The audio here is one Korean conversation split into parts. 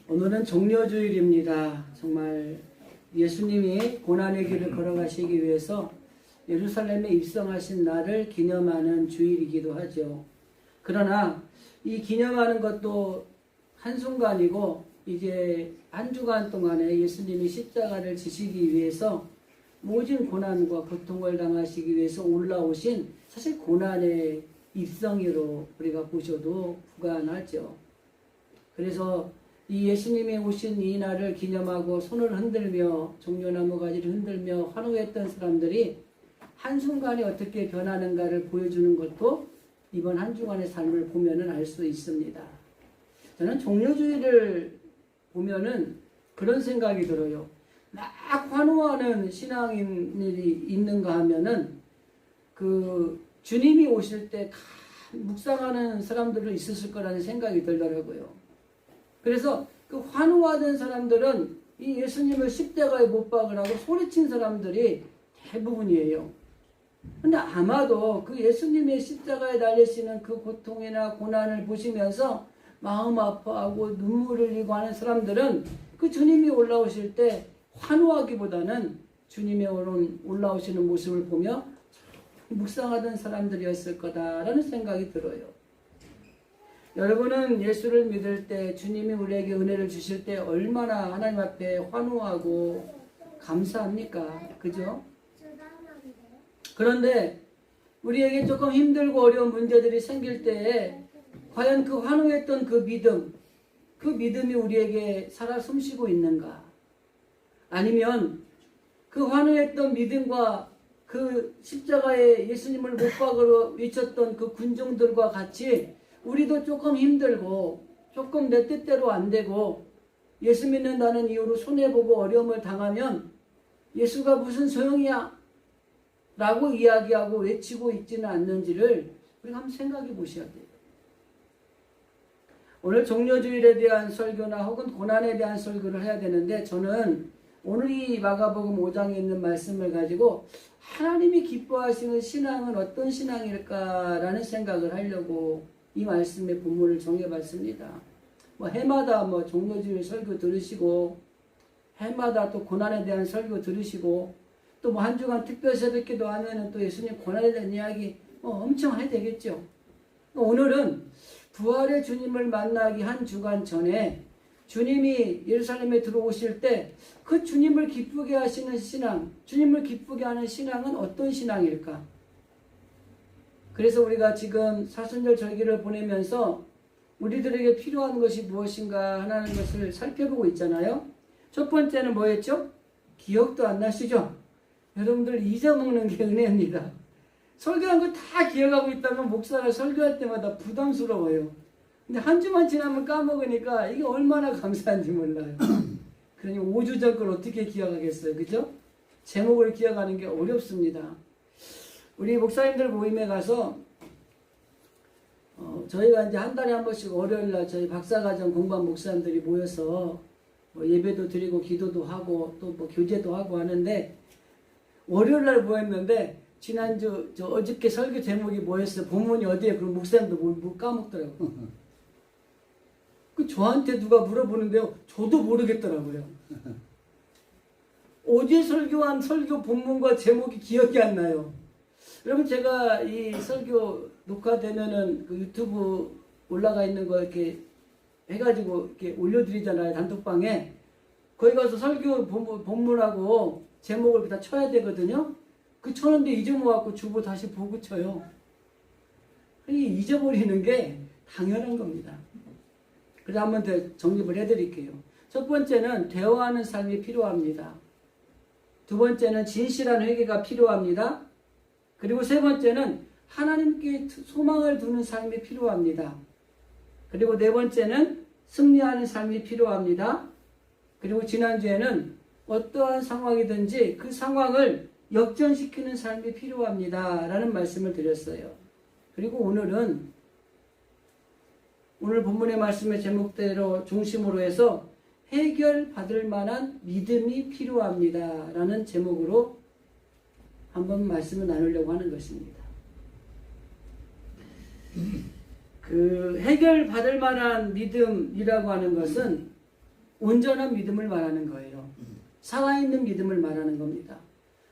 오늘은 종려주일입니다. 정말 예수님이 고난의 길을 걸어가시기 위해서 예루살렘에 입성하신 날을 기념하는 주일이기도 하죠. 그러나 이 기념하는 것도 한순간이고 이제 한 주간 동안에 예수님이 십자가를 지시기 위해서 모진 고난과 고통을 당하시기 위해서 올라오신 사실 고난의 입성으로 우리가 보셔도 무관하죠. 그래서 이 예수님이 오신 이 날을 기념하고 손을 흔들며 종려나무 가지를 흔들며 환호했던 사람들이 한순간에 어떻게 변하는가를 보여주는 것도 이번 한 주간의 삶을 보면은 알 수 있습니다. 저는 종려주의를 보면은 그런 생각이 들어요. 막 환호하는 신앙인들이 있는가 하면은 그 주님이 오실 때 묵상하는 사람들도 있었을 거라는 생각이 들더라고요. 그래서 그 환호하던 사람들은 이 예수님을 십자가에 못 박으라고 소리친 사람들이 대부분이에요. 근데 아마도 그 예수님의 십자가에 달리시는 그 고통이나 고난을 보시면서 마음 아파하고 눈물을 흘리고 하는 사람들은 그 주님이 올라오실 때 환호하기보다는 주님의 올라오시는 모습을 보며 묵상하던 사람들이었을 거다라는 생각이 들어요. 여러분은 예수를 믿을 때 주님이 우리에게 은혜를 주실 때 얼마나 하나님 앞에 환호하고 감사합니까? 그죠? 그런데 우리에게 조금 힘들고 어려운 문제들이 생길 때에 과연 그 환호했던 그 믿음이 우리에게 살아 숨쉬고 있는가? 아니면 그 환호했던 믿음과 그 십자가에 예수님을 못 박으러 외쳤던 그 군중들과 같이 우리도 조금 힘들고 조금 내 뜻대로 안 되고 예수 믿는다는 이유로 손해보고 어려움을 당하면 예수가 무슨 소용이야? 라고 이야기하고 외치고 있지는 않는지를 우리가 한번 생각해 보셔야 돼요. 오늘 종려주일에 대한 설교나 혹은 고난에 대한 설교를 해야 되는데 저는 오늘 이 마가복음 5장에 있는 말씀을 가지고 하나님이 기뻐하시는 신앙은 어떤 신앙일까라는 생각을 하려고 이 말씀의 본문을 정해봤습니다. 해마다 종려주일 설교 들으시고 해마다 또 고난에 대한 설교 들으시고 또 한 주간 특별 새벽기도 하면은 또 예수님 고난에 대한 이야기 엄청 해야 되겠죠. 오늘은 부활의 주님을 만나기 한 주간 전에 주님이 예루살렘에 들어오실 때 그 주님을 기쁘게 하시는 신앙, 주님을 기쁘게 하는 신앙은 어떤 신앙일까? 그래서 우리가 지금 사순절 절기를 보내면서 우리들에게 필요한 것이 무엇인가 하는 것을 살펴보고 있잖아요. 첫 번째는 뭐였죠? 기억도 안 나시죠? 여러분들 잊어먹는 게 은혜입니다. 설교한 거 다 기억하고 있다면 목사가 설교할 때마다 부담스러워요. 근데 한 주만 지나면 까먹으니까 이게 얼마나 감사한지 몰라요. 그러니 5주 전 걸 어떻게 기억하겠어요. 그죠? 제목을 기억하는 게 어렵습니다. 우리 목사님들 모임에 가서 저희가 이제 한 달에 한 번씩 월요일날 저희 박사과정 공부한 목사님들이 모여서 예배도 드리고 기도도 하고 또 교제도 하고 하는데 월요일날 모였는데 지난주 어저께 설교 제목이 뭐였어요? 본문이 어디에? 그럼 목사님도 뭐 까먹더라고요. 그 저한테 누가 물어보는데요. 저도 모르겠더라고요. 어제 설교한 설교 본문과 제목이 기억이 안 나요. 여러분 제가 이 설교 녹화되면은 그 유튜브 올라가 있는 거 이렇게 해가지고 이렇게 올려드리잖아요. 단톡방에. 거기 가서 설교 본문하고 제목을 다 쳐야 되거든요. 그 쳤는데 잊어먹어갖고 주보 다시 보고 쳐요. 잊어버리는 게 당연한 겁니다. 그래서 한번 더 정립을 해드릴게요. 첫 번째는 대화하는 삶이 필요합니다. 두 번째는 진실한 회개가 필요합니다. 그리고 세 번째는 하나님께 소망을 두는 삶이 필요합니다. 그리고 네 번째는 승리하는 삶이 필요합니다. 그리고 지난주에는 어떠한 상황이든지 그 상황을 역전시키는 삶이 필요합니다. 라는 말씀을 드렸어요. 그리고 오늘 본문의 말씀의 제목대로 중심으로 해서 해결받을 만한 믿음이 필요합니다. 라는 제목으로 한번 말씀을 나누려고 하는 것입니다. 그 해결받을 만한 믿음이라고 하는 것은 온전한 믿음을 말하는 거예요. 살아있는 믿음을 말하는 겁니다.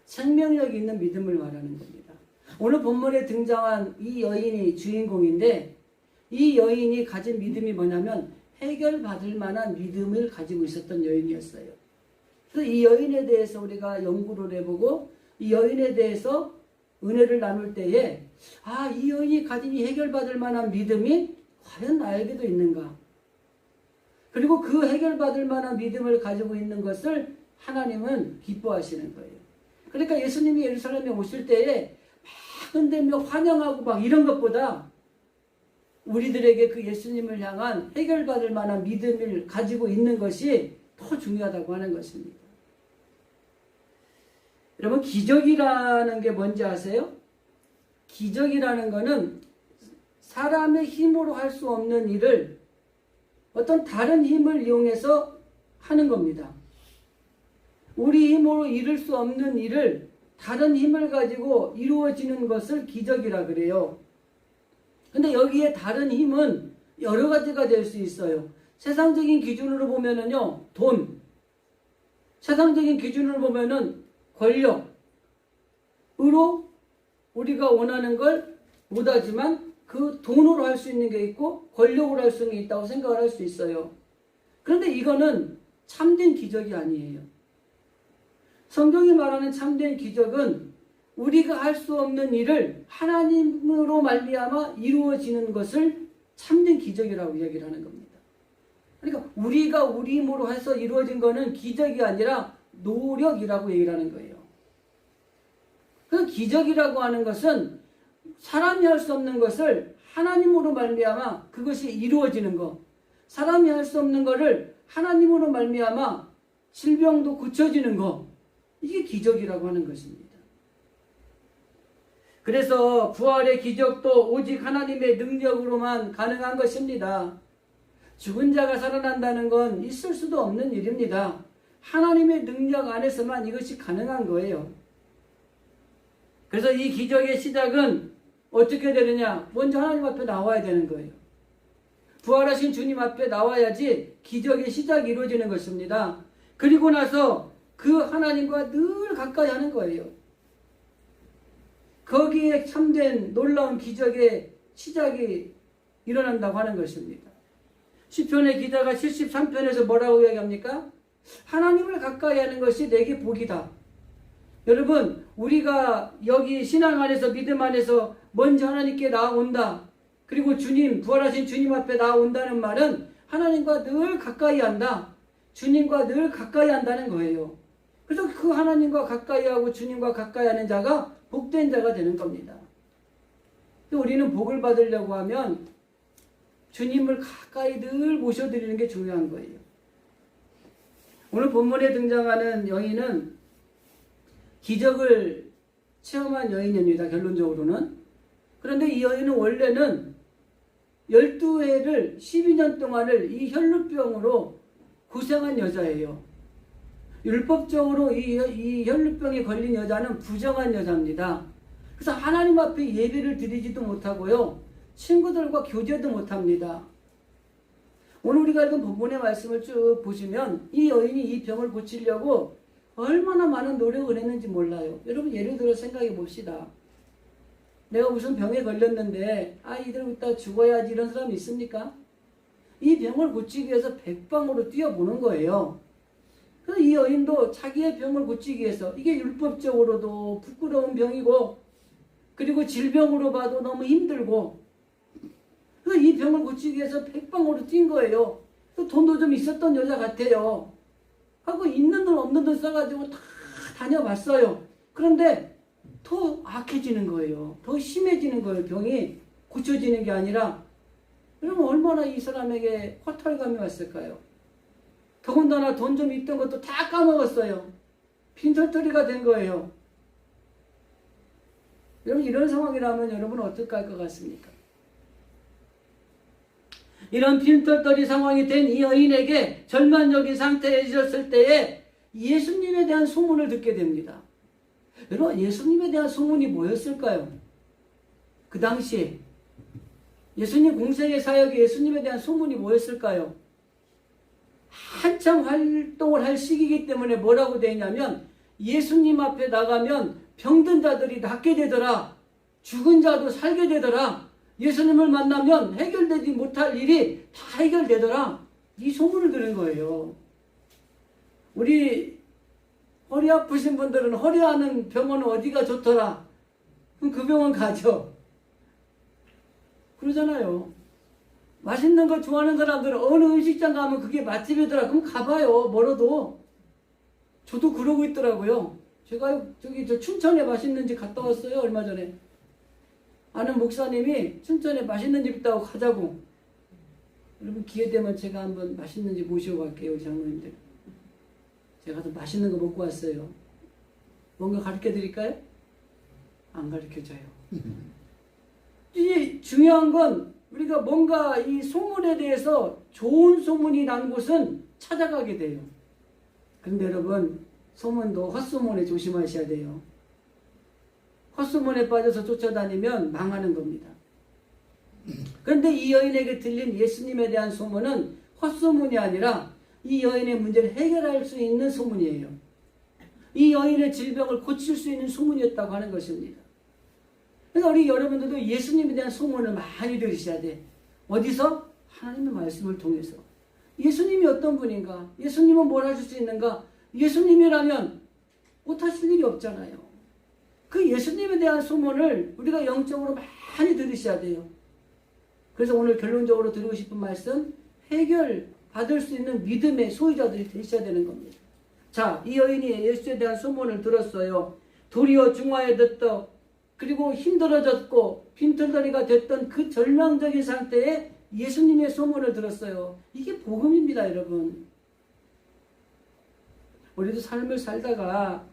생명력 있는 믿음을 말하는 겁니다. 오늘 본문에 등장한 이 여인이 주인공인데 이 여인이 가진 믿음이 뭐냐면 해결받을 만한 믿음을 가지고 있었던 여인이었어요. 그래서 이 여인에 대해서 우리가 연구를 해보고 이 여인에 대해서 은혜를 나눌 때에 이 여인이 가진 이 해결받을 만한 믿음이 과연 나에게도 있는가? 그리고 그 해결받을 만한 믿음을 가지고 있는 것을 하나님은 기뻐하시는 거예요. 그러니까 예수님이 예루살렘에 오실 때에 막 흔들며 환영하고 막 이런 것보다 우리들에게 그 예수님을 향한 해결받을 만한 믿음을 가지고 있는 것이 더 중요하다고 하는 것입니다. 여러분, 기적이라는 게 뭔지 아세요? 기적이라는 거는 사람의 힘으로 할 수 없는 일을 어떤 다른 힘을 이용해서 하는 겁니다. 우리 힘으로 이룰 수 없는 일을 다른 힘을 가지고 이루어지는 것을 기적이라 그래요. 근데 여기에 다른 힘은 여러 가지가 될 수 있어요. 세상적인 기준으로 보면은요, 돈. 세상적인 기준으로 보면은 권력으로 우리가 원하는 걸 못하지만 그 돈으로 할 수 있는 게 있고 권력으로 할 수 있는 게 있다고 생각을 할 수 있어요. 그런데 이거는 참된 기적이 아니에요. 성경이 말하는 참된 기적은 우리가 할 수 없는 일을 하나님으로 말미암아 이루어지는 것을 참된 기적이라고 이야기를 하는 겁니다. 그러니까 우리가 우리 힘으로 해서 이루어진 것은 기적이 아니라 노력이라고 얘기를 하는 거예요. 그 기적이라고 하는 것은 사람이 할 수 없는 것을 하나님으로 말미암아 그것이 이루어지는 것. 사람이 할 수 없는 것을 하나님으로 말미암아 질병도 고쳐지는 것. 이게 기적이라고 하는 것입니다. 그래서 부활의 기적도 오직 하나님의 능력으로만 가능한 것입니다. 죽은 자가 살아난다는 건 있을 수도 없는 일입니다. 하나님의 능력 안에서만 이것이 가능한 거예요. 그래서 이 기적의 시작은 어떻게 되느냐? 먼저 하나님 앞에 나와야 되는 거예요. 부활하신 주님 앞에 나와야지 기적의 시작이 이루어지는 것입니다. 그리고 나서 그 하나님과 늘 가까이 하는 거예요. 거기에 참된 놀라운 기적의 시작이 일어난다고 하는 것입니다. 시편의 기자가 73편에서 뭐라고 이야기합니까? 하나님을 가까이 하는 것이 내게 복이다. 여러분, 우리가 여기 신앙 안에서 믿음 안에서 먼저 하나님께 나아온다. 그리고 주님, 부활하신 주님 앞에 나아온다는 말은 하나님과 늘 가까이 한다. 주님과 늘 가까이 한다는 거예요. 그래서 그 하나님과 가까이 하고 주님과 가까이 하는 자가 복된 자가 되는 겁니다. 우리는 복을 받으려고 하면 주님을 가까이 늘 모셔드리는 게 중요한 거예요. 오늘 본문에 등장하는 여인은 기적을 체험한 여인입니다. 결론적으로는. 그런데 이 여인은 원래는 12회를 12년 동안을 이 혈루병으로 고생한 여자예요. 율법적으로 이 혈루병에 걸린 여자는 부정한 여자입니다. 그래서 하나님 앞에 예배를 드리지도 못하고요. 친구들과 교제도 못합니다. 오늘 우리가 읽은 본문의 말씀을 쭉 보시면 이 여인이 이 병을 고치려고 얼마나 많은 노력을 했는지 몰라요. 여러분, 예를 들어 생각해 봅시다. 내가 무슨 병에 걸렸는데 이대로 있다 죽어야지 이런 사람이 있습니까? 이 병을 고치기 위해서 백방으로 뛰어보는 거예요. 그래서 이 여인도 자기의 병을 고치기 위해서, 이게 율법적으로도 부끄러운 병이고 그리고 질병으로 봐도 너무 힘들고, 그래서 이 병을 고치기 위해서 백방으로 뛴 거예요. 돈도 좀 있었던 여자 같아요. 하고 있는 돈 없는 돈 써가지고 다 다녀봤어요. 그런데 더 악해지는 거예요. 더 심해지는 거예요. 병이 고쳐지는 게 아니라. 그러면 얼마나 이 사람에게 허탈감이 왔을까요? 더군다나 돈 좀 있던 것도 다 까먹었어요. 빈털터리가 된 거예요. 여러분, 이런 상황이라면 여러분은 어떻게 할 것 같습니까? 이런 빈털터리 상황이 된 이 여인에게 절망적인 상태에 있었을 때에 예수님에 대한 소문을 듣게 됩니다. 여러분, 예수님에 대한 소문이 뭐였을까요? 그 당시에 예수님 공생의 사역에 예수님에 대한 소문이 뭐였을까요? 한창 활동을 할 시기이기 때문에 뭐라고 되냐면 예수님 앞에 나가면 병든 자들이 낫게 되더라. 죽은 자도 살게 되더라. 예수님을 만나면 해결되지 못할 일이 다 해결되더라. 이 소문을 들은 거예요. 우리 허리 아프신 분들은 허리 아는 병원은 어디가 좋더라. 그럼 그 병원 가죠. 그러잖아요. 맛있는 거 좋아하는 사람들은 어느 음식점 가면 그게 맛집이더라. 그럼 가봐요. 멀어도. 저도 그러고 있더라고요. 제가 저 춘천에 맛있는 집 갔다 왔어요. 얼마 전에. 아는 목사님이 춘천에 맛있는 집 있다고 가자고. 여러분 기회 되면 제가 한번 맛있는 집 모시고 갈게요. 우리 장로님들. 제가 또 맛있는 거 먹고 왔어요. 뭔가 가르쳐 드릴까요? 안 가르쳐줘요. 이 중요한 건 우리가 뭔가 이 소문에 대해서 좋은 소문이 난 곳은 찾아가게 돼요. 그런데 여러분 소문도 헛소문에 조심하셔야 돼요. 헛소문에 빠져서 쫓아다니면 망하는 겁니다. 그런데 이 여인에게 들린 예수님에 대한 소문은 헛소문이 아니라 이 여인의 문제를 해결할 수 있는 소문이에요. 이 여인의 질병을 고칠 수 있는 소문이었다고 하는 것입니다. 그러니까 우리 여러분들도 예수님에 대한 소문을 많이 들으셔야 돼. 어디서? 하나님의 말씀을 통해서. 예수님이 어떤 분인가? 예수님은 뭘 하실 수 있는가? 예수님이라면 못하실 일이 없잖아요. 그 예수님에 대한 소문을 우리가 영적으로 많이 들으셔야 돼요. 그래서 오늘 결론적으로 드리고 싶은 말씀, 해결 받을 수 있는 믿음의 소유자들이 되셔야 되는 겁니다. 자, 이 여인이 예수에 대한 소문을 들었어요. 도리어 중화에 듣더 그리고 힘들어졌고 빈털터리가 됐던 그 절망적인 상태에 예수님의 소문을 들었어요. 이게 복음입니다, 여러분. 우리도 삶을 살다가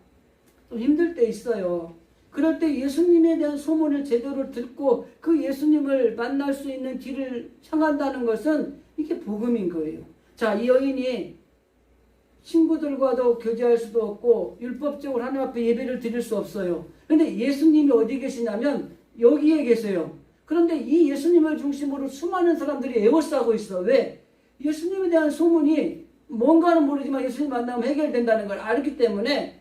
좀 힘들 때 있어요. 그럴 때 예수님에 대한 소문을 제대로 듣고 그 예수님을 만날 수 있는 길을 향한다는 것은 이게 복음인 거예요. 자, 이 여인이 친구들과도 교제할 수도 없고 율법적으로 하나님 앞에 예배를 드릴 수 없어요. 그런데 예수님이 어디 계시냐면 여기에 계세요. 그런데 이 예수님을 중심으로 수많은 사람들이 에워싸고 있어. 왜? 예수님에 대한 소문이 뭔가는 모르지만 예수님 만나면 해결된다는 걸 알기 때문에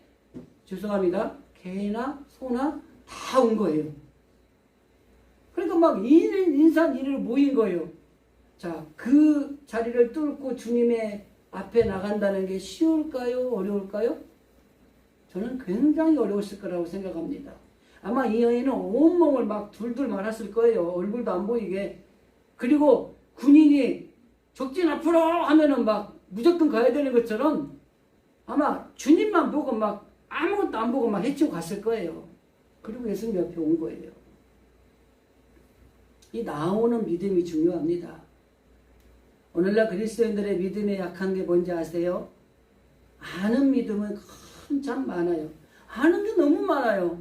죄송합니다. 개나 소나 다 온 거예요. 그러니까 막 인산 이리로 모인 거예요. 자, 그 자리를 뚫고 주님의 앞에 나간다는 게 쉬울까요? 어려울까요? 저는 굉장히 어려웠을 거라고 생각합니다. 아마 이 여인은 온몸을 막 둘둘 말았을 거예요. 얼굴도 안 보이게. 그리고 군인이 적진 앞으로 하면은 막 무조건 가야 되는 것처럼 아마 주님만 보고 막 아무것도 안 보고 막 헤치고 갔을 거예요. 그리고 예수님 옆에 온 거예요. 이 나오는 믿음이 중요합니다. 오늘날 그리스도인들의 믿음에 약한 게 뭔지 아세요? 아는 믿음은 참 많아요. 아는 게 너무 많아요.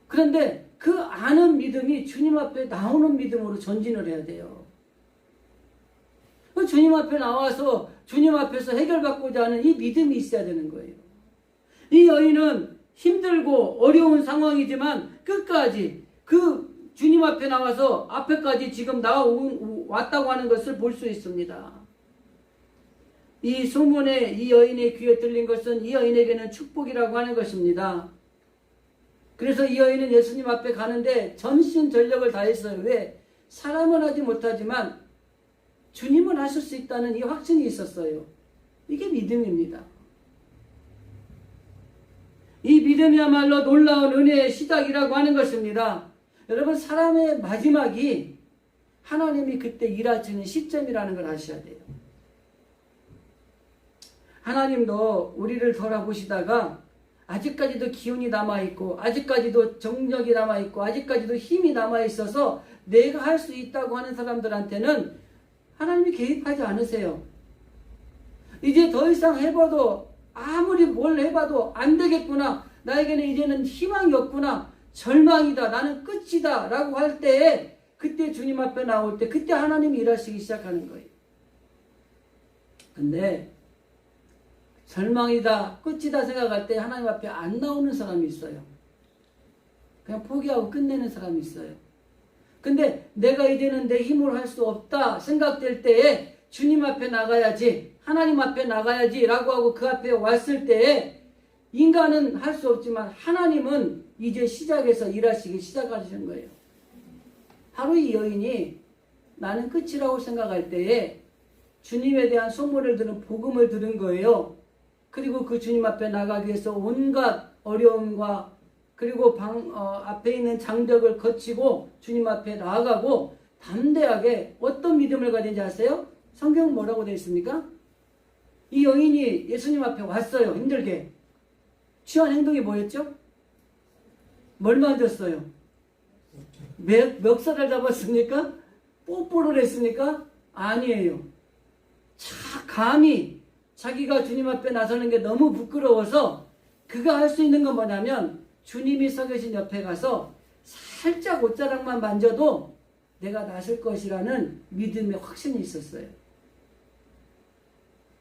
그런데 그 아는 믿음이 주님 앞에 나오는 믿음으로 전진을 해야 돼요. 주님 앞에 나와서 주님 앞에서 해결받고자 하는 이 믿음이 있어야 되는 거예요. 이 여인은 힘들고 어려운 상황이지만 끝까지 그 주님 앞에 나와서 앞에까지 지금 왔다고 하는 것을 볼 수 있습니다. 이 소문에 이 여인의 귀에 들린 것은 이 여인에게는 축복이라고 하는 것입니다. 그래서 이 여인은 예수님 앞에 가는데 전신전력을 다했어요. 왜? 사람은 하지 못하지만 주님은 하실 수 있다는 이 확신이 있었어요. 이게 믿음입니다. 이 믿음이야말로 놀라운 은혜의 시작이라고 하는 것입니다. 여러분, 사람의 마지막이 하나님이 그때 일하시는 시점이라는 걸 아셔야 돼요. 하나님도 우리를 돌아보시다가 아직까지도 기운이 남아있고 아직까지도 정력이 남아있고 아직까지도 힘이 남아있어서 내가 할 수 있다고 하는 사람들한테는 하나님이 개입하지 않으세요. 이제 더 이상 해봐도 아무리 뭘 해봐도 안 되겠구나. 나에게는 이제는 희망이 없구나. 절망이다. 나는 끝이다. 라고 할 때에 그때 주님 앞에 나올 때 그때 하나님이 일하시기 시작하는 거예요. 근데 절망이다. 끝이다 생각할 때 하나님 앞에 안 나오는 사람이 있어요. 그냥 포기하고 끝내는 사람이 있어요. 근데 내가 이제는 내 힘으로 할 수 없다 생각될 때에 주님 앞에 나가야지, 하나님 앞에 나가야지 라고 하고 그 앞에 왔을 때에 인간은 할 수 없지만 하나님은 이제 시작해서 일하시기 시작하시는 거예요. 바로 이 여인이 나는 끝이라고 생각할 때에 주님에 대한 소문을 들은 복음을 들은 거예요. 그리고 그 주님 앞에 나가기 위해서 온갖 어려움과 그리고 앞에 있는 장벽을 거치고 주님 앞에 나아가고 담대하게 어떤 믿음을 가진지 아세요? 성경은 뭐라고 되어 있습니까? 이 여인이 예수님 앞에 왔어요. 힘들게. 취한 행동이 뭐였죠? 뭘 만졌어요? 멱살을 잡았습니까? 뽀뽀를 했습니까? 아니에요. 감히 자기가 주님 앞에 나서는 게 너무 부끄러워서 그가 할 수 있는 건 뭐냐면 주님이 서 계신 옆에 가서 살짝 옷자락만 만져도 내가 나설 것이라는 믿음의 확신이 있었어요.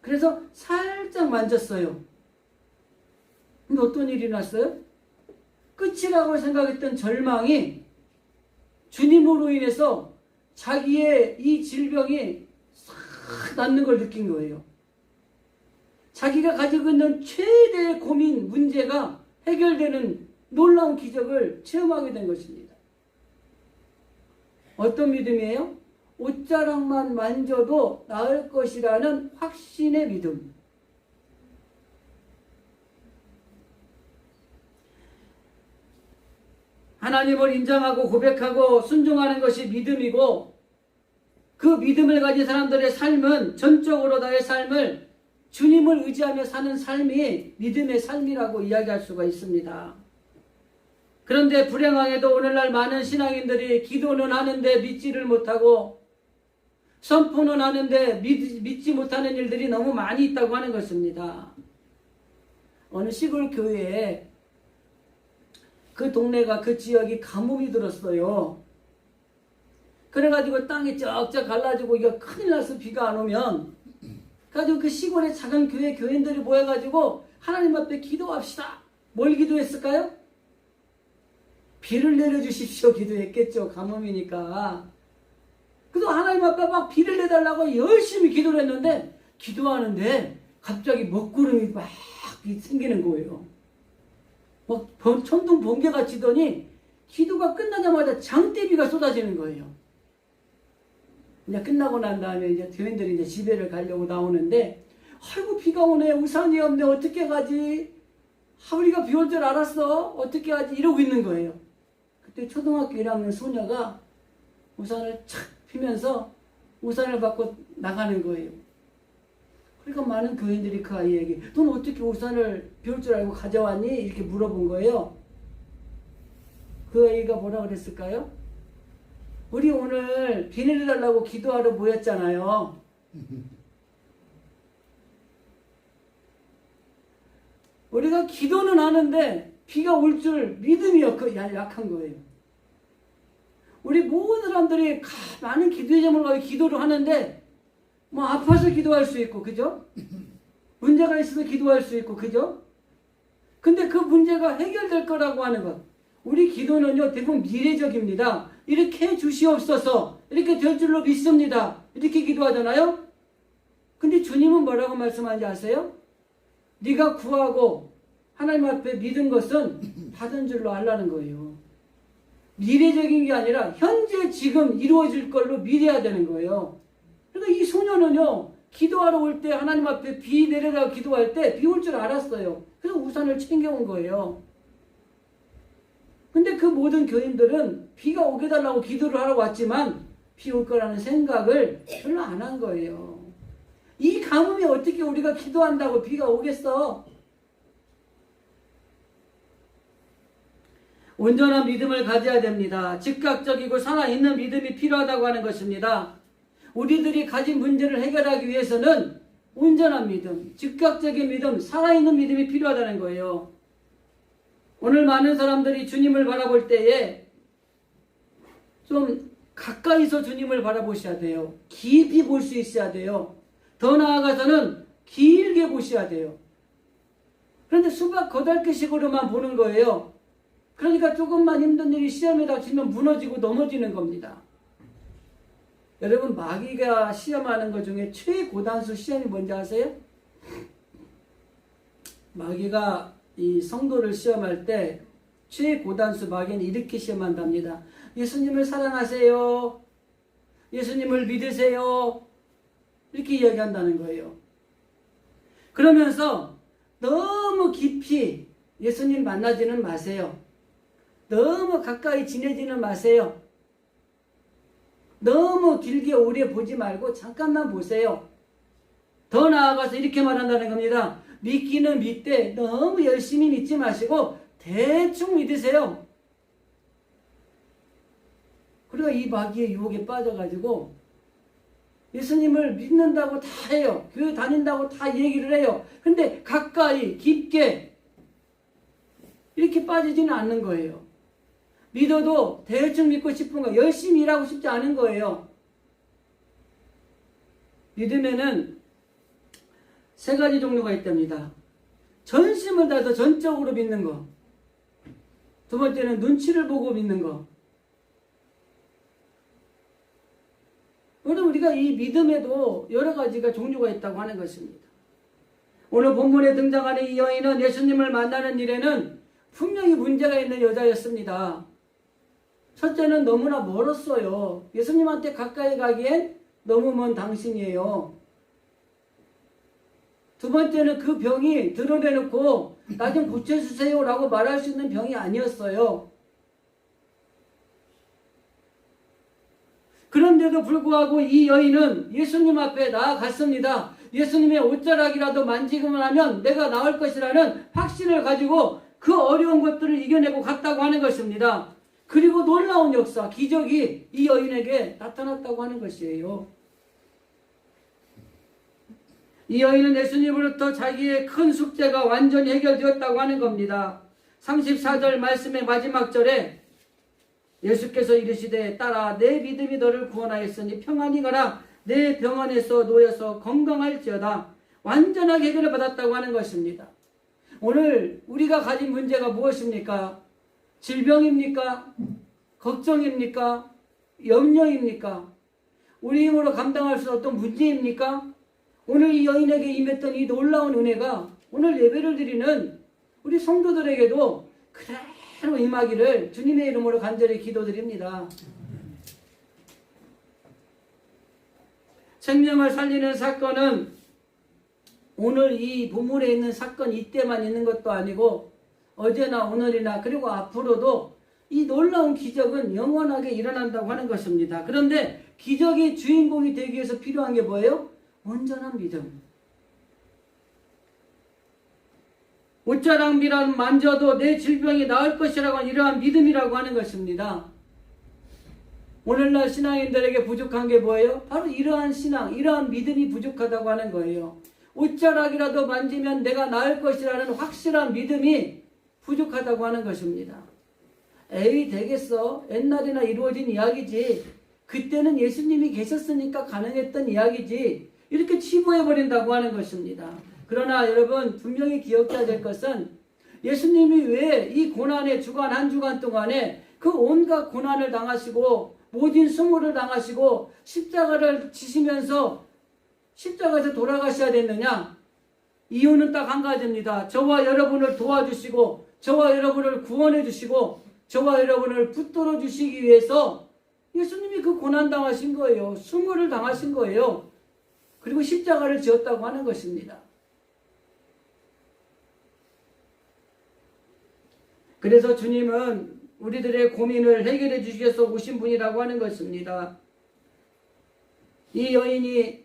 그래서 살짝 만졌어요. 근데 어떤 일이 났어요? 끝이라고 생각했던 절망이 주님으로 인해서 자기의 이 질병이 싹 낫는 걸 느낀 거예요. 자기가 가지고 있는 최대의 고민, 문제가 해결되는 놀라운 기적을 체험하게 된 것입니다. 어떤 믿음이에요? 옷자락만 만져도 나을 것이라는 확신의 믿음. 하나님을 인정하고 고백하고 순종하는 것이 믿음이고 그 믿음을 가진 사람들의 삶은 전적으로 나의 삶을 주님을 의지하며 사는 삶이 믿음의 삶이라고 이야기할 수가 있습니다. 그런데 불행하게도 오늘날 많은 신앙인들이 기도는 하는데 믿지를 못하고 선포는 하는데 믿지 못하는 일들이 너무 많이 있다고 하는 것입니다. 어느 시골 교회에 그 동네가 그 지역이 가뭄이 들었어요. 그래가지고 땅이 쩍쩍 갈라지고 이거 큰일 나서 비가 안 오면 가지고 그 시골의 작은 교회 교인들이 모여가지고 하나님 앞에 기도합시다. 뭘 기도했을까요? 비를 내려주십시오 기도했겠죠. 가뭄이니까. 그래서 하나님 앞에 막 비를 내달라고 열심히 기도를 했는데 기도하는데 갑자기 먹구름이 막 생기는 거예요. 막 천둥 번개가 치더니 기도가 끝나자마자 장대비가 쏟아지는 거예요. 이제 끝나고 난 다음에 이제 교인들이 이제 집에를 가려고 나오는데 아이고 비가 오네 우산이 없네 어떻게 가지? 우리가 비 올 줄 알았어 어떻게 하지? 이러고 있는 거예요. 그때 초등학교 1학년 소녀가 우산을 착 피면서 우산을 받고 나가는 거예요. 그러니까 많은 교인들이 그 아이에게 넌 어떻게 우산을 비 올 줄 알고 가져왔니? 이렇게 물어본 거예요. 그 아이가 뭐라 그랬을까요? 우리 오늘 비 내려달라고 기도하러 모였잖아요. 우리가 기도는 하는데 비가 올 줄 믿음이 약한 거예요. 우리 모든 사람들이 많은 기도의 제목을 가지고 기도를 하는데 뭐 아파서 기도할 수 있고 그죠? 문제가 있어서 기도할 수 있고 그죠? 근데 그 문제가 해결될 거라고 하는 것. 우리 기도는요 대부분 미래적입니다. 이렇게 해 주시옵소서 이렇게 될 줄로 믿습니다. 이렇게 기도하잖아요. 근데 주님은 뭐라고 말씀하는지 아세요? 네가 구하고 하나님 앞에 믿은 것은 받은 줄로 알라는 거예요. 미래적인 게 아니라 현재 지금 이루어질 걸로 믿어야 되는 거예요. 그러니까 이 소녀는요 기도하러 올 때 하나님 앞에 비 내려라고 기도할 때 비 올 줄 알았어요. 그래서 우산을 챙겨온 거예요. 근데 그 모든 교인들은 비가 오게 달라고 기도를 하러 왔지만 비 올 거라는 생각을 별로 안 한 거예요. 이 가뭄이 어떻게 우리가 기도한다고 비가 오겠어? 온전한 믿음을 가져야 됩니다. 즉각적이고 살아있는 믿음이 필요하다고 하는 것입니다. 우리들이 가진 문제를 해결하기 위해서는 온전한 믿음, 즉각적인 믿음, 살아있는 믿음이 필요하다는 거예요. 오늘 많은 사람들이 주님을 바라볼 때에 좀 가까이서 주님을 바라보셔야 돼요. 깊이 볼 수 있어야 돼요. 더 나아가서는 길게 보셔야 돼요. 그런데 수박 거달기식으로만 보는 거예요. 그러니까 조금만 힘든 일이 시험에 닥치면 무너지고 넘어지는 겁니다. 여러분, 마귀가 시험하는 것 중에 최고단수 시험이 뭔지 아세요? 마귀가 이 성도를 시험할 때 최고단수 마귀는 이렇게 시험한답니다. 예수님을 사랑하세요. 예수님을 믿으세요. 이렇게 이야기한다는 거예요. 그러면서 너무 깊이 예수님 만나지는 마세요. 너무 가까이 지내지는 마세요. 너무 길게 오래 보지 말고 잠깐만 보세요. 더 나아가서 이렇게 말한다는 겁니다. 믿기는 믿되 너무 열심히 믿지 마시고 대충 믿으세요. 그리고 이 마귀의 유혹에 빠져가지고 예수님을 믿는다고 다 해요. 교회 다닌다고 다 얘기를 해요. 근데 가까이 깊게 이렇게 빠지지는 않는 거예요. 믿어도 대충 믿고 싶은 거, 열심히 일하고 싶지 않은 거예요. 믿음에는 세 가지 종류가 있답니다. 전심을 다해서 전적으로 믿는 거. 두 번째는 눈치를 보고 믿는 거. 오늘 우리가 이 믿음에도 여러 가지가 종류가 있다고 하는 것입니다. 오늘 본문에 등장하는 이 여인은 예수님을 만나는 일에는 분명히 문제가 있는 여자였습니다. 첫째는 너무나 멀었어요. 예수님한테 가까이 가기엔 너무 먼 당신이에요. 두 번째는 그 병이 드러내놓고 나 좀 고쳐주세요 라고 말할 수 있는 병이 아니었어요. 그런데도 불구하고 이 여인은 예수님 앞에 나아갔습니다. 예수님의 옷자락이라도 만지기만 하면 내가 나을 것이라는 확신을 가지고 그 어려운 것들을 이겨내고 갔다고 하는 것입니다. 그리고 놀라운 역사, 기적이 이 여인에게 나타났다고 하는 것이에요. 이 여인은 예수님으로부터 자기의 큰 숙제가 완전히 해결되었다고 하는 겁니다. 34절 말씀의 마지막 절에 예수께서 이르시되 딸아 내 믿음이 너를 구원하였으니 평안히 가라. 내 병원에서 놓여서 건강할지어다. 완전하게 해결을 받았다고 하는 것입니다. 오늘 우리가 가진 문제가 무엇입니까? 질병입니까? 걱정입니까? 염려입니까? 우리 힘으로 감당할 수 없는 문제입니까? 오늘 이 여인에게 임했던 이 놀라운 은혜가 오늘 예배를 드리는 우리 성도들에게도 그대로 임하기를 주님의 이름으로 간절히 기도드립니다. 생명을 살리는 사건은 오늘 이 본문에 있는 사건 이때만 있는 것도 아니고 어제나 오늘이나 그리고 앞으로도 이 놀라운 기적은 영원하게 일어난다고 하는 것입니다. 그런데 기적의 주인공이 되기 위해서 필요한 게 뭐예요? 온전한 믿음. 옷자락이라는 만져도 내 질병이 나을 것이라고 이러한 믿음이라고 하는 것입니다. 오늘날 신앙인들에게 부족한 게 뭐예요? 바로 이러한 신앙, 이러한 믿음이 부족하다고 하는 거예요. 옷자락이라도 만지면 내가 나을 것이라는 확실한 믿음이 부족하다고 하는 것입니다. 에이 되겠어. 옛날이나 이루어진 이야기지. 그때는 예수님이 계셨으니까 가능했던 이야기지. 이렇게 치부해버린다고 하는 것입니다. 그러나 여러분 분명히 기억해야 될 것은 예수님이 왜 이 고난의 주간 한 주간 동안에 그 온갖 고난을 당하시고 모진 수모를 당하시고 십자가를 지시면서 십자가에서 돌아가셔야 됐느냐? 이유는 딱 한 가지입니다. 저와 여러분을 도와주시고 저와 여러분을 구원해 주시고 저와 여러분을 붙들어 주시기 위해서 예수님이 그 고난 당하신 거예요. 수모를 당하신 거예요. 그리고 십자가를 지었다고 하는 것입니다. 그래서 주님은 우리들의 고민을 해결해 주시기 위해서 오신 분이라고 하는 것입니다. 이 여인이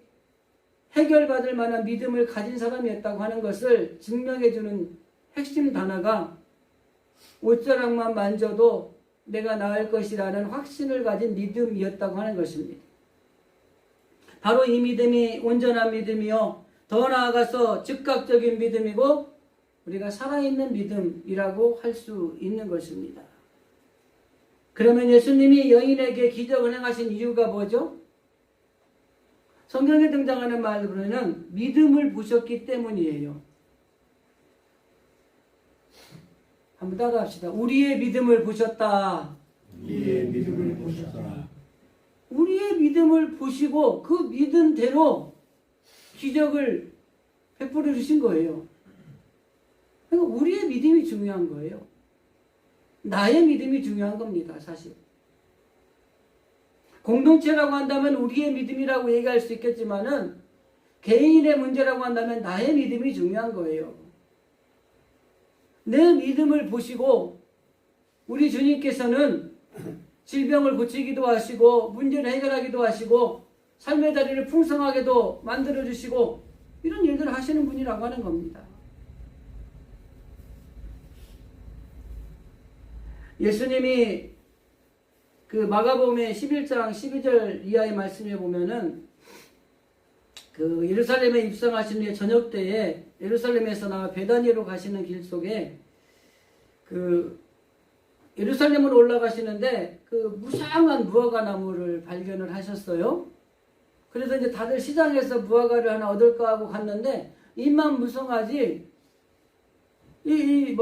해결받을 만한 믿음을 가진 사람이었다고 하는 것을 증명해 주는 핵심 단어가 옷자락만 만져도 내가 나을 것이라는 확신을 가진 믿음이었다고 하는 것입니다. 바로 이 믿음이 온전한 믿음이요. 더 나아가서 즉각적인 믿음이고 우리가 살아있는 믿음이라고 할 수 있는 것입니다. 그러면 예수님이 여인에게 기적을 행하신 이유가 뭐죠? 성경에 등장하는 말로는 믿음을 보셨기 때문이에요. 한번 따라합시다. 우리의 믿음을 보셨다. 우리의 믿음을 보셨다. 우리의 믿음을 보시고 그 믿음대로 기적을 베풀어 주신 거예요. 그러니까 우리의 믿음이 중요한 거예요. 나의 믿음이 중요한 겁니다, 사실. 공동체라고 한다면 우리의 믿음이라고 얘기할 수 있겠지만은 개인의 문제라고 한다면 나의 믿음이 중요한 거예요. 내 믿음을 보시고 우리 주님께서는 질병을 고치기도 하시고 문제를 해결하기도 하시고 삶의 다리를 풍성하게도 만들어주시고 이런 일들을 하시는 분이라고 하는 겁니다. 예수님이 그 마가복음의 11장 12절 이하의 말씀에 보면은 그 예루살렘에 입성하신 후에 저녁 때에 예루살렘에서 나와 베다니로 가시는 길 속에 그 예루살렘으로 올라가시는데 그 무쌍한 무화과 나무를 발견을 하셨어요. 그래서 이제 다들 시장에서 무화과를 하나 얻을까 하고 갔는데 입만 무성하지 이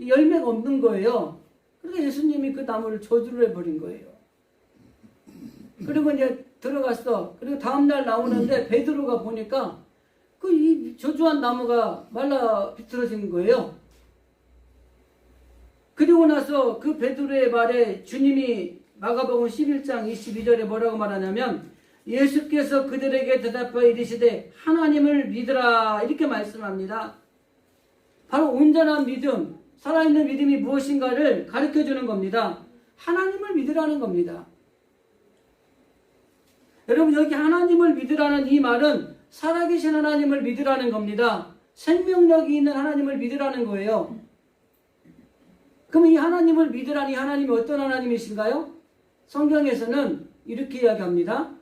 열매가 없는 거예요. 그래서 예수님이 그 나무를 저주를 해버린 거예요. 그리고 이제 들어갔어. 그리고 다음날 나오는데 베드로가 보니까 그 이 저주한 나무가 말라 비틀어진 거예요. 그리고 나서 그 베드로의 말에 주님이 마가복음 11장 22절에 뭐라고 말하냐면 예수께서 그들에게 대답하여 이르시되 하나님을 믿으라 이렇게 말씀합니다. 바로 온전한 믿음, 살아있는 믿음이 무엇인가를 가르쳐주는 겁니다. 하나님을 믿으라는 겁니다. 여러분 여기 하나님을 믿으라는 이 말은 살아계신 하나님을 믿으라는 겁니다. 생명력이 있는 하나님을 믿으라는 거예요. 그럼 이 하나님을 믿으라는 이 하나님이 어떤 하나님이신가요? 성경에서는 이렇게 이야기합니다.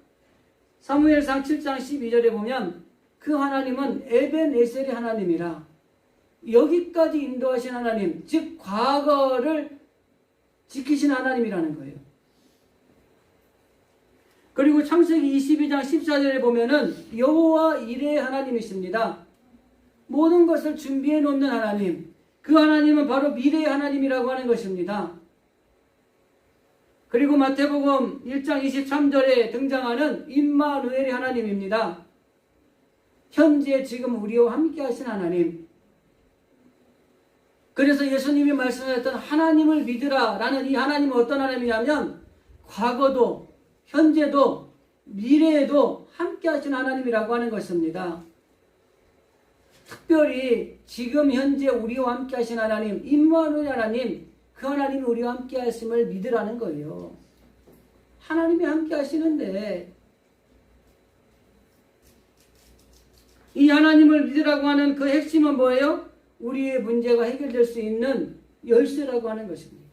사무엘상 7장 12절에 보면 그 하나님은 에벤에셀의 하나님이라 여기까지 인도하신 하나님, 즉 과거를 지키신 하나님이라는 거예요. 그리고 창세기 22장 14절에 보면은 여호와 이레의 하나님이십니다. 모든 것을 준비해 놓는 하나님, 그 하나님은 바로 미래의 하나님이라고 하는 것입니다. 그리고 마태복음 1장 23절에 등장하는 임마누엘의 하나님입니다. 현재 지금 우리와 함께 하신 하나님. 그래서 예수님이 말씀하셨던 하나님을 믿으라 라는 이 하나님은 어떤 하나님이냐면 과거도 현재도 미래에도 함께 하신 하나님이라고 하는 것입니다. 특별히 지금 현재 우리와 함께 하신 하나님, 임마누엘 하나님, 그 하나님이 우리와 함께 하심을 믿으라는 거예요. 하나님이 함께 하시는데 이 하나님을 믿으라고 하는 그 핵심은 뭐예요? 우리의 문제가 해결될 수 있는 열쇠라고 하는 것입니다.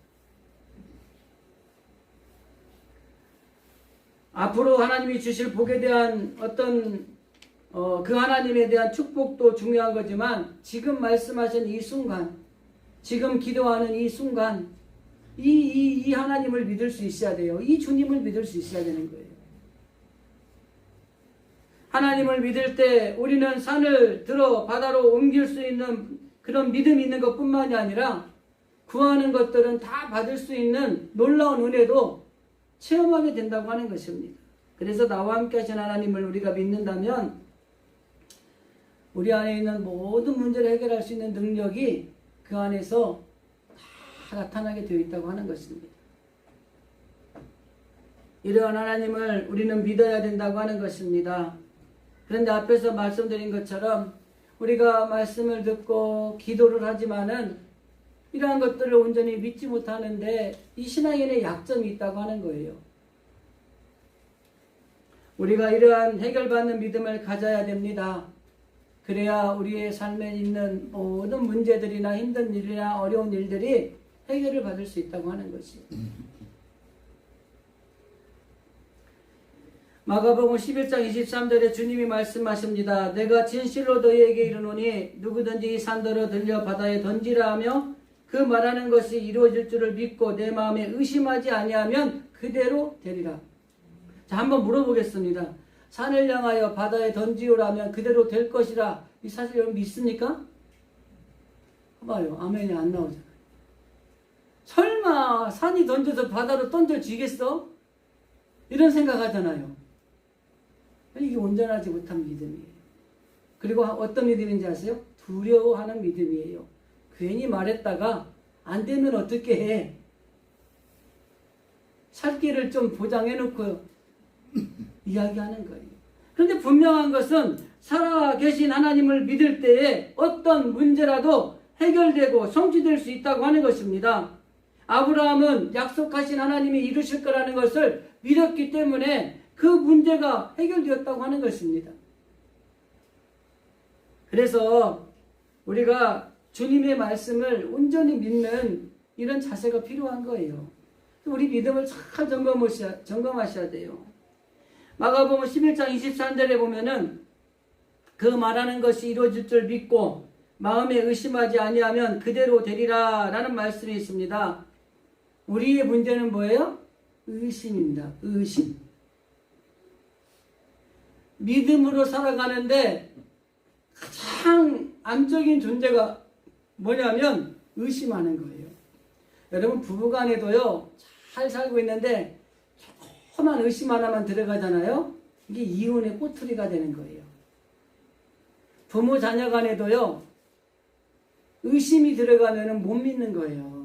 앞으로 하나님이 주실 복에 대한 어떤 그 하나님에 대한 축복도 중요한 거지만 지금 말씀하신 이 순간, 지금 기도하는 이 순간 이 하나님을 믿을 수 있어야 돼요. 이 주님을 믿을 수 있어야 되는 거예요. 하나님을 믿을 때 우리는 산을 들어 바다로 옮길 수 있는 그런 믿음이 있는 것뿐만이 아니라 구하는 것들은 다 받을 수 있는 놀라운 은혜도 체험하게 된다고 하는 것입니다. 그래서 나와 함께 하신 하나님을 우리가 믿는다면 우리 안에 있는 모든 문제를 해결할 수 있는 능력이 그 안에서 다 나타나게 되어 있다고 하는 것입니다. 이러한 하나님을 우리는 믿어야 된다고 하는 것입니다. 그런데 앞에서 말씀드린 것처럼 우리가 말씀을 듣고 기도를 하지만은 이러한 것들을 온전히 믿지 못하는데 이 신앙인의 약점이 있다고 하는 거예요. 우리가 이러한 해결받는 믿음을 가져야 됩니다. 그래야 우리의 삶에 있는 모든 문제들이나 힘든 일이나 어려운 일들이 해결을 받을 수 있다고 하는 것이에요. 마가복음 11장 23절에 주님이 말씀하십니다. 내가 진실로 너희에게 이르노니 누구든지 이 산더러 들려 바다에 던지라 하며 그 말하는 것이 이루어질 줄을 믿고 내 마음에 의심하지 아니하면 그대로 되리라. 자, 한번 물어보겠습니다. 산을 향하여 바다에 던지오라면 그대로 될 것이라. 이 사실 여러분 믿습니까? 봐봐요. 아멘이 안 나오잖아요. 설마 산이 던져서 바다로 던져지겠어? 이런 생각하잖아요. 이게 온전하지 못한 믿음이에요. 그리고 어떤 믿음인지 아세요? 두려워하는 믿음이에요. 괜히 말했다가 안 되면 어떻게 해? 살 길을 좀 보장해놓고 이야기하는 거예요. 그런데 분명한 것은 살아계신 하나님을 믿을 때에 어떤 문제라도 해결되고 성취될 수 있다고 하는 것입니다. 아브라함은 약속하신 하나님이 이루실 거라는 것을 믿었기 때문에 그 문제가 해결되었다고 하는 것입니다. 그래서 우리가 주님의 말씀을 온전히 믿는 이런 자세가 필요한 거예요. 우리 믿음을 잘 점검하셔야 돼요. 마가복음 11장 23절에 보면은 그 말하는 것이 이루어질 줄 믿고 마음에 의심하지 아니하면 그대로 되리라 라는 말씀이 있습니다. 우리의 문제는 뭐예요? 의심입니다. 의심. 믿음으로 살아가는데 가장 암적인 존재가 뭐냐면 의심하는 거예요. 여러분 부부간에도요 잘 살고 있는데 조그만 의심 하나만 들어가잖아요. 이게 이혼의 꼬투리가 되는 거예요. 부모 자녀 간에도요 의심이 들어가면 못 믿는 거예요.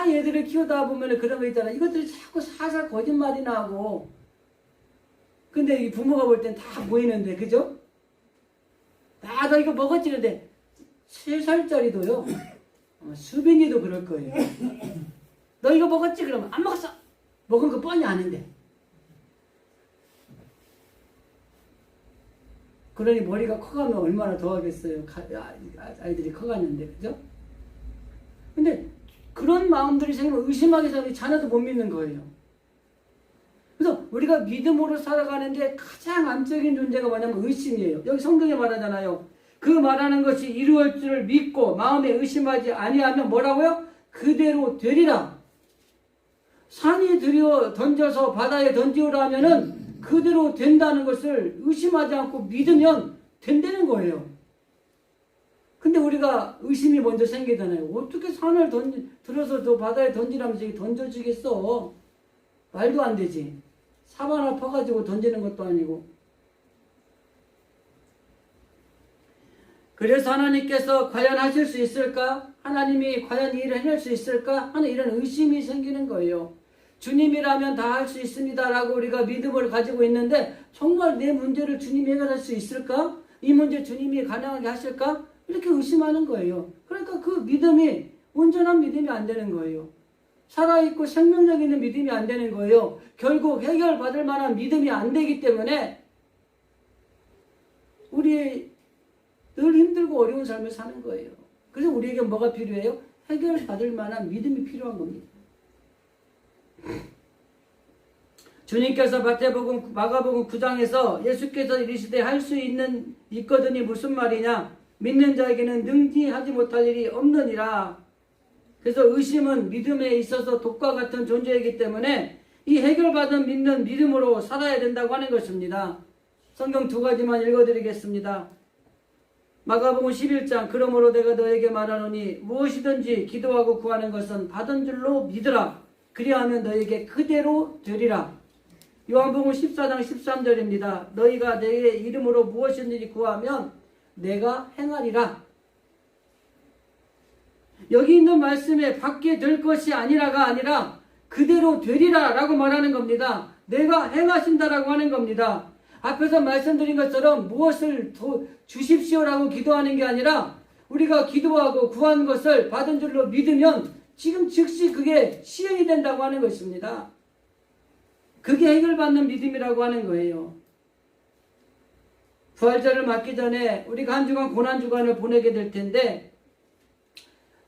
얘들을 키우다 보면 그런 거 있잖아. 이것들이 자꾸 살살 거짓말이나 하고. 근데 이 부모가 볼 땐 다 보이는데, 그죠? 너 이거 먹었지? 근데 3살짜리도요. 수빈이도 그럴 거예요. 너 이거 먹었지? 그러면 안 먹었어. 먹은 거 뻔히 아는데. 그러니 머리가 커가면 얼마나 더 하겠어요. 아이들이 커갔는데, 그죠? 근데 그런 마음들이 생기면 의심하게 해서 자녀도 못 믿는 거예요. 그래서 우리가 믿음으로 살아가는데 가장 암적인 존재가 뭐냐면 의심이에요. 여기 성경에 말하잖아요. 그 말하는 것이 이루어질 줄을 믿고 마음에 의심하지 아니하면 뭐라고요? 그대로 되리라. 산이 던져서 바다에 던지오라 하면은 그대로 된다는 것을 의심하지 않고 믿으면 된다는 거예요. 근데 우리가 의심이 먼저 생기잖아요. 어떻게 산을 들어서 저 바다에 던지라면 저기 던져주겠어? 말도 안 되지. 사바나 퍼가지고 던지는 것도 아니고. 그래서 하나님께서 과연 하실 수 있을까? 하나님이 과연 이 일을 해낼 수 있을까? 하는 이런 의심이 생기는 거예요. 주님이라면 다 할 수 있습니다 라고 우리가 믿음을 가지고 있는데 정말 내 문제를 주님이 해결할 수 있을까? 이 문제 주님이 가능하게 하실까? 이렇게 의심하는 거예요. 그러니까 그 믿음이 온전한 믿음이 안 되는 거예요. 살아있고 생명력 있는 믿음이 안 되는 거예요. 결국 해결받을 만한 믿음이 안 되기 때문에 우리 늘 힘들고 어려운 삶을 사는 거예요. 그래서 우리에게 뭐가 필요해요? 해결받을 만한 믿음이 필요한 겁니다. 주님께서 마가복음 9장에서 예수께서 이르시되 할 수 있거든이 무슨 말이냐? 믿는 자에게는 능지하지 못할 일이 없느니라. 그래서 의심은 믿음에 있어서 독과 같은 존재이기 때문에 이 해결받은 믿는 믿음으로 살아야 된다고 하는 것입니다. 성경 2가지만 읽어드리겠습니다. 마가복음 11장 그러므로 내가 너에게 말하노니 무엇이든지 기도하고 구하는 것은 받은 줄로 믿으라. 그리하면 너에게 그대로 되리라. 요한복음 14장 13절입니다. 너희가 내 이름으로 무엇이든지 구하면 내가 행하리라. 여기 있는 말씀에 받게 될 것이 아니라가 아니라 그대로 되리라 라고 말하는 겁니다. 내가 행하신다라고 하는 겁니다. 앞에서 말씀드린 것처럼 무엇을 주십시오라고 기도하는 게 아니라 우리가 기도하고 구한 것을 받은 줄로 믿으면 지금 즉시 그게 시행이 된다고 하는 것입니다. 그게 해결받는 믿음이라고 하는 거예요. 부활절을 맞기 전에 우리가 한 주간 고난주간을 보내게 될 텐데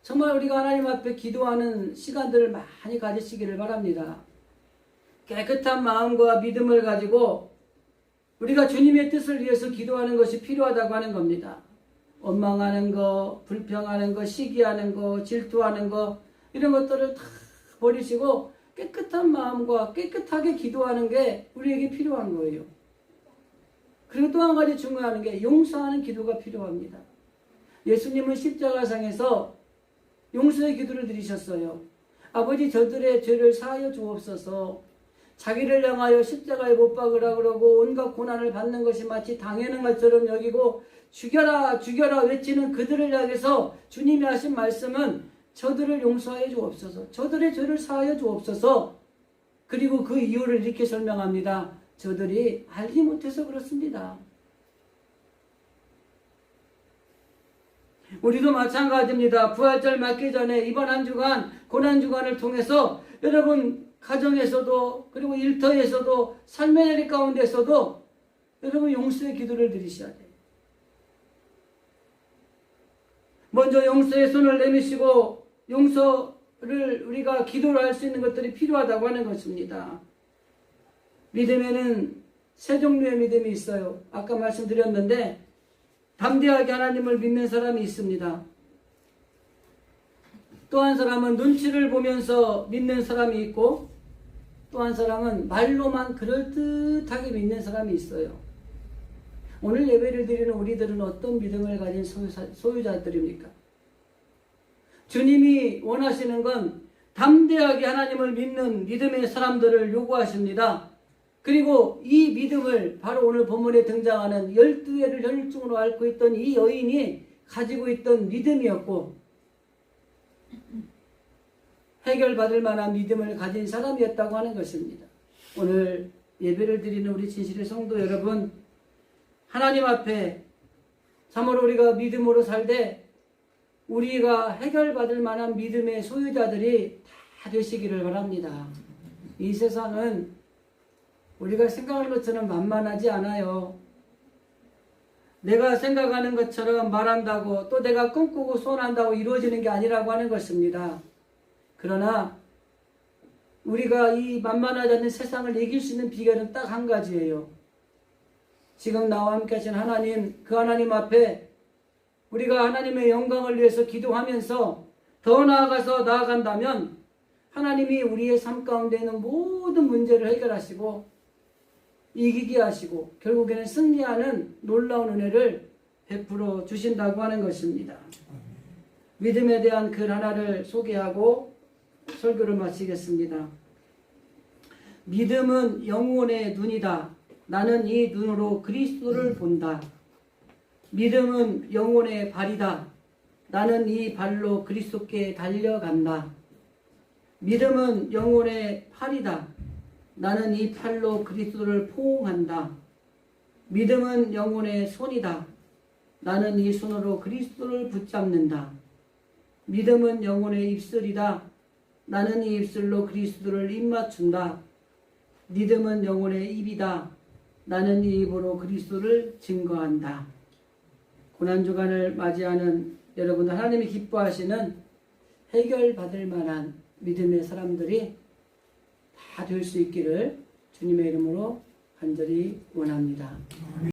정말 우리가 하나님 앞에 기도하는 시간들을 많이 가지시기를 바랍니다. 깨끗한 마음과 믿음을 가지고 우리가 주님의 뜻을 위해서 기도하는 것이 필요하다고 하는 겁니다. 원망하는 거, 불평하는 거, 시기하는 거, 질투하는 거 이런 것들을 다 버리시고 깨끗한 마음과 깨끗하게 기도하는 게 우리에게 필요한 거예요. 그리고 또 한 가지 중요한 게 용서하는 기도가 필요합니다. 예수님은 십자가상에서 용서의 기도를 드리셨어요. 아버지 저들의 죄를 사하여 주옵소서. 자기를 향하여 십자가에 못 박으라 그러고 온갖 고난을 받는 것이 마치 당연한 것처럼 여기고 죽여라 죽여라 외치는 그들을 향해서 주님이 하신 말씀은 저들을 용서하여 주옵소서, 저들의 죄를 사하여 주옵소서. 그리고 그 이유를 이렇게 설명합니다. 저들이 알지 못해서 그렇습니다. 우리도 마찬가지입니다. 부활절 맞기 전에 이번 한 주간 고난주간을 통해서 여러분 가정에서도 그리고 일터에서도 삶의 자리 가운데서도 여러분 용서의 기도를 드리셔야 돼요. 먼저 용서의 손을 내미시고 용서를 우리가 기도를 할 수 있는 것들이 필요하다고 하는 것입니다. 믿음에는 세 종류의 믿음이 있어요. 아까 말씀드렸는데 담대하게 하나님을 믿는 사람이 있습니다. 또 한 사람은 눈치를 보면서 믿는 사람이 있고 또 한 사람은 말로만 그럴듯하게 믿는 사람이 있어요. 오늘 예배를 드리는 우리들은 어떤 믿음을 가진 소유자들입니까? 주님이 원하시는 건 담대하게 하나님을 믿는 믿음의 사람들을 요구하십니다. 그리고 이 믿음을 바로 오늘 본문에 등장하는 12개를 혈증으로 앓고 있던 이 여인이 가지고 있던 믿음이었고 해결받을 만한 믿음을 가진 사람이었다고 하는 것입니다. 오늘 예배를 드리는 우리 진실의 성도 여러분, 하나님 앞에 참으로 우리가 믿음으로 살되 우리가 해결받을 만한 믿음의 소유자들이 다 되시기를 바랍니다. 이 세상은 우리가 생각하는 것처럼 만만하지 않아요. 내가 생각하는 것처럼 말한다고 또 내가 꿈꾸고 소원한다고 이루어지는 게 아니라고 하는 것입니다. 그러나 우리가 이 만만하지 않는 세상을 이길 수 있는 비결은 딱 한 가지예요. 지금 나와 함께 하신 하나님, 그 하나님 앞에 우리가 하나님의 영광을 위해서 기도하면서 더 나아가서 나아간다면 하나님이 우리의 삶 가운데 있는 모든 문제를 해결하시고 이기게 하시고 결국에는 승리하는 놀라운 은혜를 베풀어 주신다고 하는 것입니다. 믿음에 대한 글 하나를 소개하고 설교를 마치겠습니다. 믿음은 영혼의 눈이다. 나는 이 눈으로 그리스도를 본다. 믿음은 영혼의 발이다. 나는 이 발로 그리스도께 달려간다. 믿음은 영혼의 팔이다. 나는 이 팔로 그리스도를 포옹한다. 믿음은 영혼의 손이다. 나는 이 손으로 그리스도를 붙잡는다. 믿음은 영혼의 입술이다. 나는 이 입술로 그리스도를 입맞춘다. 믿음은 영혼의 입이다. 나는 이 입으로 그리스도를 증거한다. 고난주간을 맞이하는 여러분, 하나님이 기뻐하시는 해결받을 만한 믿음의 사람들이 다 될 수 있기를 주님의 이름으로 간절히 원합니다.